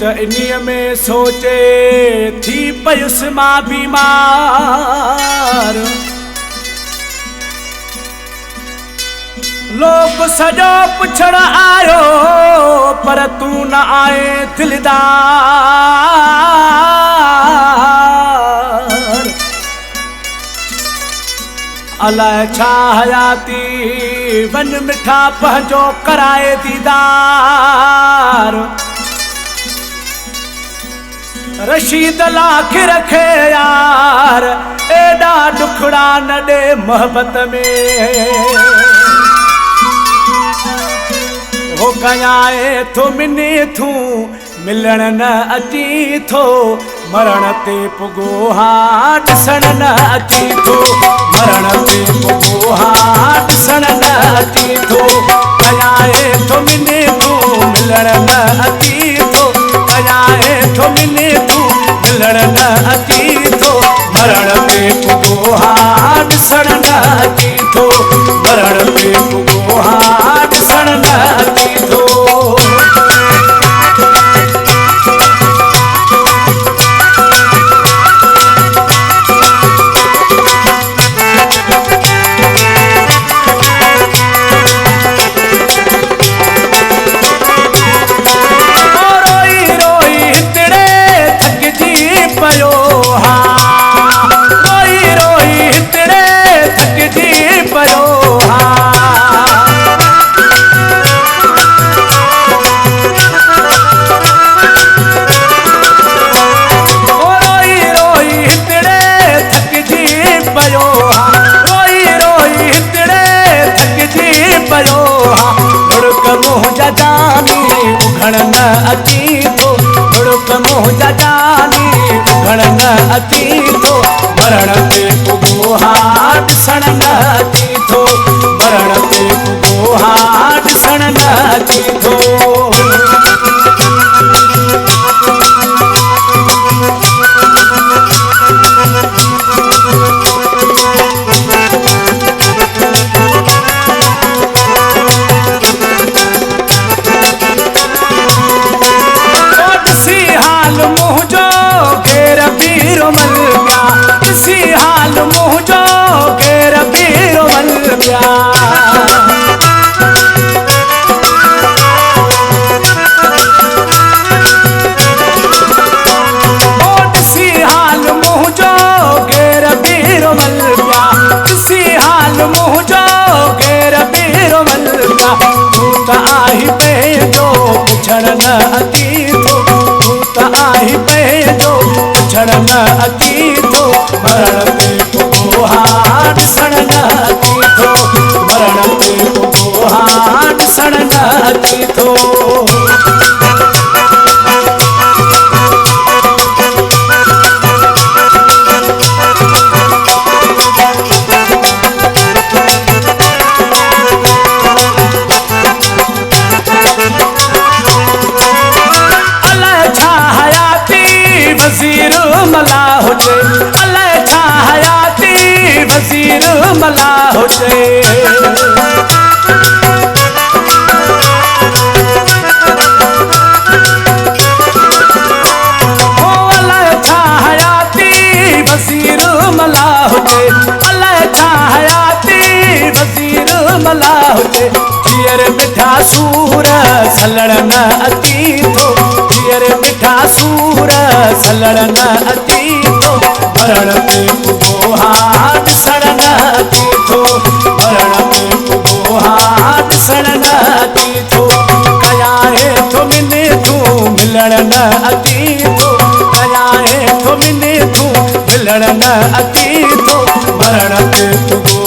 इन्हीं में सोचे थी पयुस मां बीमार। लोग सजो पुछण आयो पर तू न आए दिलदार। अलाए छा हयाती वन मिठा पंहिंजो कराए दीदार। रशीद लाख रखे यार एॾा दुखड़ा न दे मोहब्बत में। हो कयाए थो मिने थू मिलण न अची थो मरण ते पुगो हाँ ॾिसण न अची थो। मरण ते पुगो हाँ ॾिसण न अची थो। कयाए थो मिने थू मिलण न अची थो। कयाए थो मिने थू मिलण न अची थो। मरण ते पुगो हाँ ॾिसण न अची थो। मरण ते पुगो हाँ ॾिसण न अची थो। उघण न अची थो धुड़क मुंहिंजा जानी उघण न अची थो। मरण ते पुगो हाँ ॾिसण न अची थो। मरण ते पुगो हाँ ॾिसण न अची थो। पुछण न अची थो तू त आही पंहिंजो पुछण न अची थो। मरण ते पुगो हाँ ॾिसण न अची थो। मरण ते पुगो हाँ ॾिसण न अची थो। मला हुजे अलाए छा हयाती वज़ीर मला हुजे। हो अलाए छा हयाती वज़ीर मला हुजे। अलाए छा हयाती वज़ीर मला हुजे। जीअर मिठा सूर सलण न अची थो। जीअर मिठा सूर सलण न अची थो। मरण ते पुगो हाँ ॾिसण न अची थो। मरण ते पुगो हाँ ॾिसण न अची थो। कयाए थो मिने थू मिलण न अची थो। कयाए थो मिने थू मिलण न अची थो। मरण ते पुगो